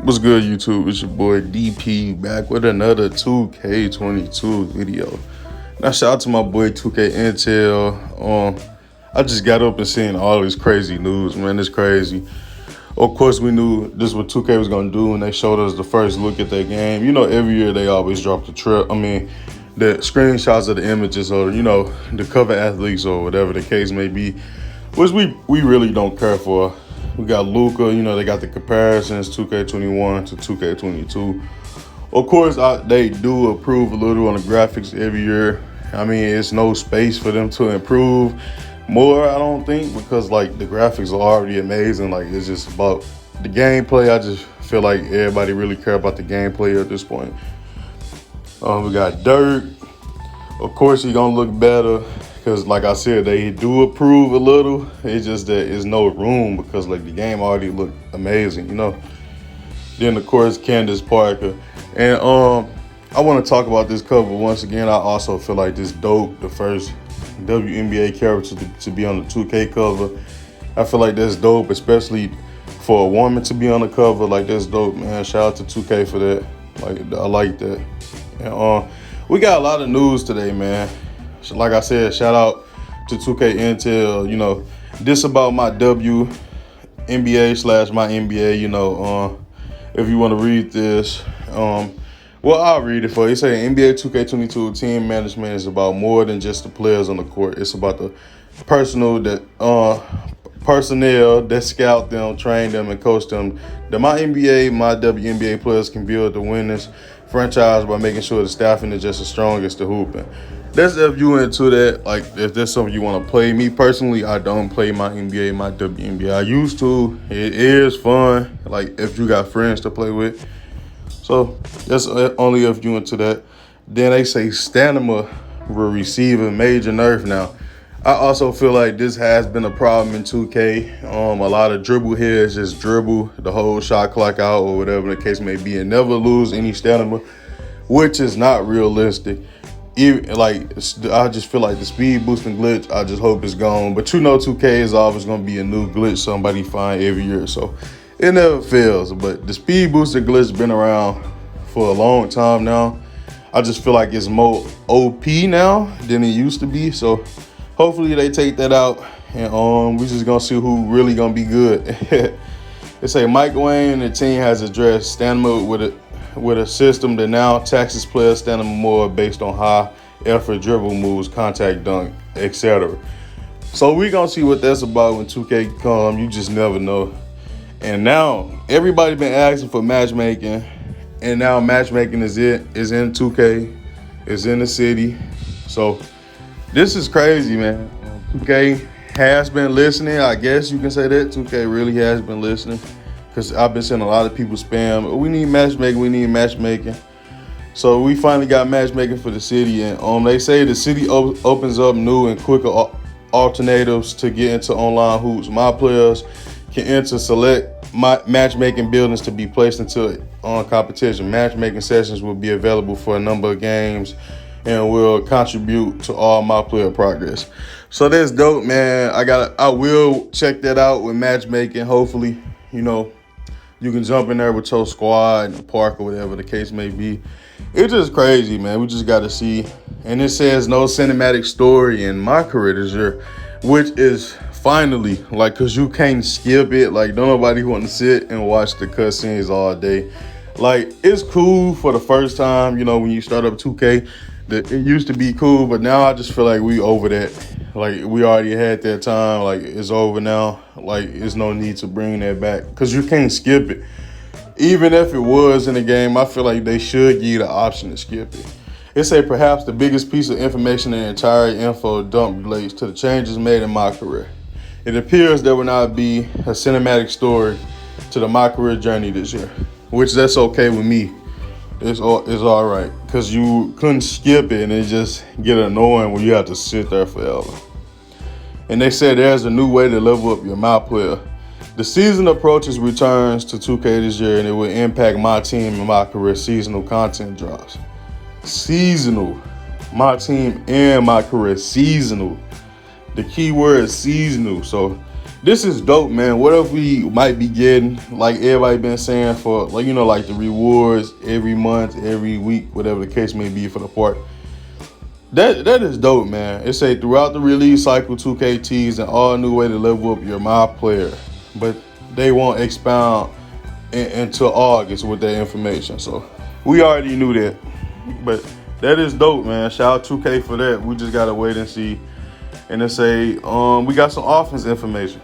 What's good, YouTube? It's your boy DP back with another 2K22 video. Now, shout out to my boy 2K Intel. I just got up and seen all this crazy news, man. It's crazy. Of course, we knew this is what 2K was gonna do, and they showed us the first look at their game. You know, every year they always drop the screenshots of the images, or the cover athletes or whatever the case may be, which we really don't care for. We got Luka, they got the comparisons, 2K21 to 2K22. Of course, they do improve a little on the graphics every year. I mean, it's no space for them to improve more, I don't think, because the graphics are already amazing. It's just about the gameplay. I just feel like everybody really care about the gameplay at this point. We got Dirk. Of course, he gonna look better. Because, like I said, they do approve a little. It's just that there's no room because, the game already looked amazing, Then, of course, Candace Parker. And I want to talk about this cover once again. I also feel like this dope, the first WNBA character to be on the 2K cover. I feel like that's dope, especially for a woman to be on the cover. That's dope, man. Shout out to 2K for that. I like that. And we got a lot of news today, man. Like I said, shout out to 2K Intel. This about my WNBA/my NBA. If you want to read this, I'll read it for you. It say NBA 2K22 team management is about more than just the players on the court. It's about the personnel that scout them, train them, and coach them. That my WNBA players can build the winners franchise by making sure the staffing is just as strong as the hooping. That's if you into that, if there's something you want to play. Me personally, I don't play my NBA, my WNBA. I used to. It is fun, if you got friends to play with. So that's only if you into that. Then they say stamina will receive a major nerf now. I also feel like this has been a problem in 2K. A lot of dribble heads just dribble the whole shot clock out or whatever the case may be and never lose any stamina, which is not realistic. I just feel like the speed boosting glitch, I just hope it's gone. But 2K is always going to be a new glitch somebody find every year. So it never fails. But the speed boosting glitch been around for a long time now. I just feel like it's more OP now than it used to be. So hopefully they take that out. And we just going to see who really going to be good. They say Mike Wayne and the team has addressed stamina with a system that now taxes players stamina more based on high effort dribble moves, contact dunk, etc. So we gonna see what that's about when 2K come. You just never know. And now everybody been asking for matchmaking, and now matchmaking is in 2K, it's in the city. So this is crazy, man. 2K has been listening. I guess you can say that 2K really has been listening. Because I've been seeing a lot of people spam, we need matchmaking. So we finally got matchmaking for the city. And they say the city opens up new and quicker alternatives to get into online hoops. MyPlayers can enter select matchmaking buildings to be placed into competition. Matchmaking sessions will be available for a number of games and will contribute to all MyPlayer progress. So that's dope, man. I will check that out with matchmaking, hopefully. You can jump in there with your squad in the park or whatever the case may be. It's just crazy, man. We just got to see. And it says no cinematic story in my career this year, which is finally, because you can't skip it. Don't nobody want to sit and watch the cutscenes all day. It's cool for the first time, when you start up 2K. It used to be cool, but now I just feel like we over that. We already had that time. It's over now. There's no need to bring that back because you can't skip it. Even if it was in the game, I feel like they should give you the option to skip it. It say perhaps the biggest piece of information in the entire info dump relates to the changes made in my career. It appears there will not be a cinematic story to the my career journey this year, which that's okay with me. It's all right because you couldn't skip it and it just get annoying when you have to sit there forever. And they said there's a new way to level up your MyPlayer. The season approaches returns to 2K this year, and it will impact my team and my career seasonal content drops. Seasonal. My team and my career seasonal. The key word is seasonal. So this is dope, man. What if we might be getting, like everybody been saying, for like, you know, like the rewards every month, every week, whatever the case may be for the park. That is dope, man. It say throughout the release cycle, 2K teased an all new way to level up your MyPlayer, but they won't expound until August with that information. So we already knew that, but that is dope, man. Shout out 2K for that. We just gotta wait and see. And it say we got some offense information.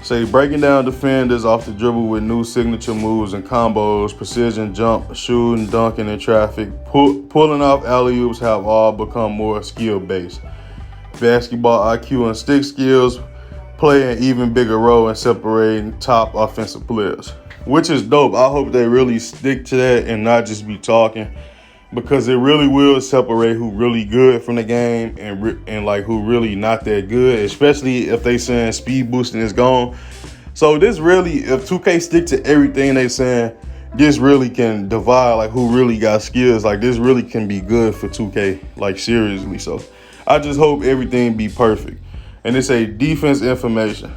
Say breaking down defenders off the dribble with new signature moves and combos, precision jump, shooting, dunking in traffic, pulling off alley-oops have all become more skill-based. Basketball IQ and stick skills play an even bigger role in separating top offensive players, which is dope. I hope they really stick to that and not just be talking, because it really will separate who really good from the game and like who really not that good, especially if they saying speed boosting is gone. So this really, if 2K stick to everything they saying, this really can divide like who really got skills. Like this really can be good for 2K, like seriously. So I just hope everything be perfect. And it's a defense information.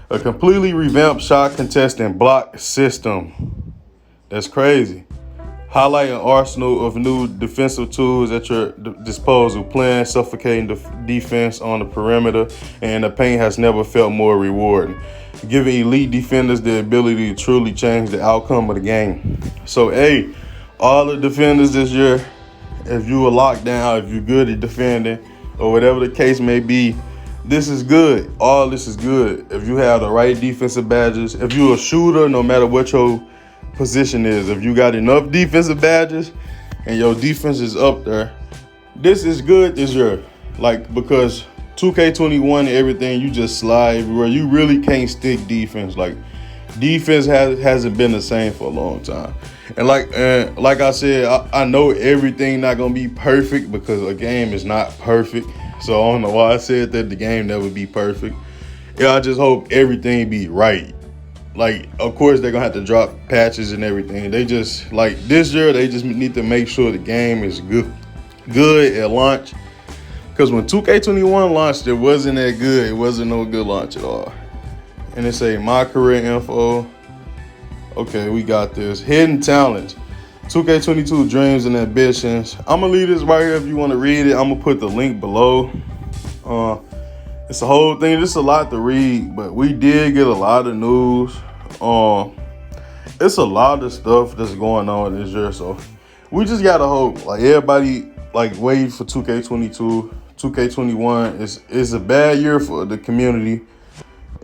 A completely revamped shot contesting block system. That's crazy. Highlight an arsenal of new defensive tools at your disposal. Playing suffocating defense on the perimeter and the paint has never felt more rewarding. Giving elite defenders the ability to truly change the outcome of the game. So, hey, all the defenders this year, if you are locked down, if you're good at defending, or whatever the case may be, this is good. All this is good. If you have the right defensive badges, if you're a shooter, no matter what your position is, if you got enough defensive badges and your defense is up there, this is good this year. Like, because 2K21 and everything, you just slide everywhere. You really can't stick defense. Like, defense hasn't been the same for a long time. And like I said, I know everything not gonna be perfect because a game is not perfect. So I don't know why I said that the game never be perfect. Yeah, I just hope everything be right. Like, of course, they're going to have to drop patches and everything. They just, like, this year, they just need to make sure the game is good at launch. Because when 2K21 launched, it wasn't that good. It wasn't no good launch at all. And it say, my career info. Okay, we got this. Hidden talents. 2K22 dreams and ambitions. I'm going to leave this right here if you want to read it. I'm going to put the link below. It's a whole thing. This is a lot to read, but we did get a lot of news. It's a lot of stuff that's going on this year, so we just gotta hope. Like, everybody, like, wait for 2K22. 2K21 is a bad year for the community,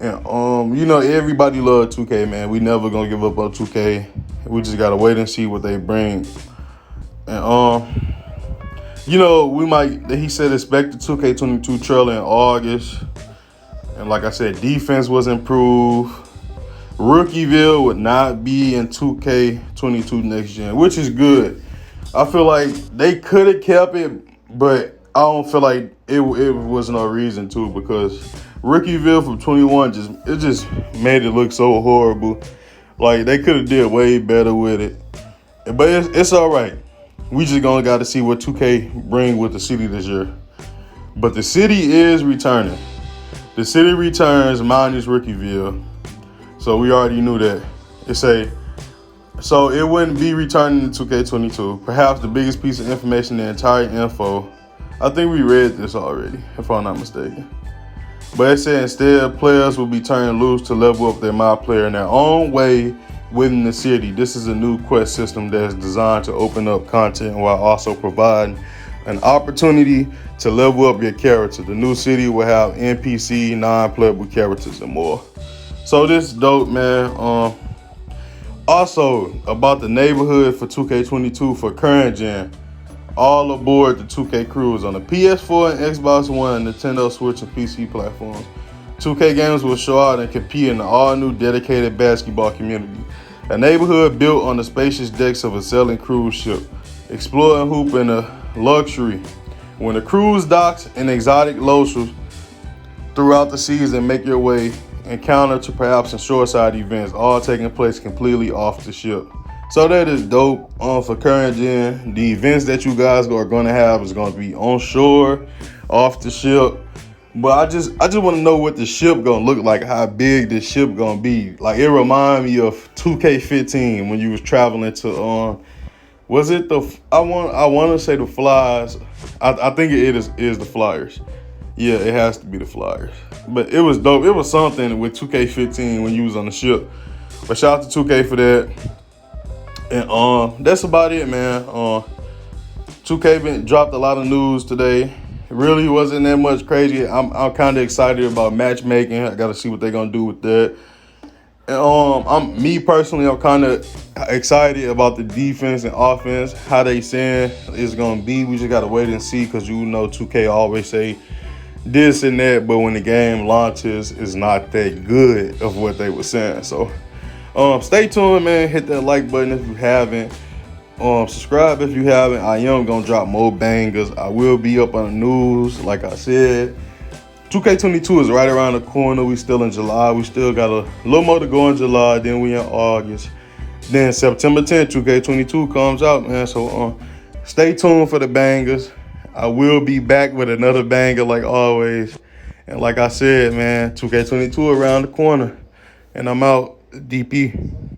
and you know, everybody love 2K, man. We never gonna give up on 2K. We just gotta wait and see what they bring, and you know, he said expect the 2K22 trailer in August. And like I said, defense was improved. Rookieville would not be in 2K22 next gen, which is good. I feel like they could have kept it, but I don't feel like it was no reason to, because Rookieville from 21 just made it look so horrible. Like, they could have did way better with it. But it's all right. We just gonna got to see what 2K bring with the city this year. But the city is returning. The city returns minus Rookieville. So we already knew that. So it wouldn't be returning in 2K22. Perhaps the biggest piece of information, the entire info. I think we read this already, if I'm not mistaken. But it said instead, players will be turned loose to level up their MyPlayer in their own way within the city. This is a new quest system that is designed to open up content while also providing an opportunity to level up your character. The new city will have NPC, non-playable characters, and more. So this is dope, man. Also, about the neighborhood for 2K22 for current gen. All aboard the 2K crews on the PS4 and Xbox One, Nintendo Switch, and PC platforms. 2K games will show out and compete in the all-new dedicated basketball community. A neighborhood built on the spacious decks of a sailing cruise ship. Explore and hoop in a luxury. When the cruise docks and exotic locals throughout the seas and make your way, encounter to perhaps some shoreside events, all taking place completely off the ship. So that is dope for current gen. The events that you guys are going to have is going to be on shore, off the ship. But I just want to know what the ship gonna look like, how big the ship gonna be. Like, it remind me of 2K15 when you was traveling to was it the I want to say the Flyers. I think it is the Flyers. Yeah, it has to be the Flyers. But it was dope. It was something with 2K15 when you was on the ship. But shout out to 2K for that. And that's about it, man. 2K dropped a lot of news today. It really wasn't that much crazy. I'm kind of excited about matchmaking. I got to see what they're gonna do with that. And I'm kind of excited about the defense and offense, how they saying it's gonna be. We just gotta wait and see, because 2K always say this and that, but when the game launches, it's not that good of what they were saying. So stay tuned, man. Hit that like button if you haven't. Subscribe if you haven't. I am gonna drop more bangers. I will be up on the news, like I said. 2K22 is right around the corner. We still in July. We still got a little more to go in July. Then we in August. Then September 10th, 2K22 comes out, man. So stay tuned for the bangers. I will be back with another banger like always. And like I said, man, 2K22 around the corner. And I'm out. DP.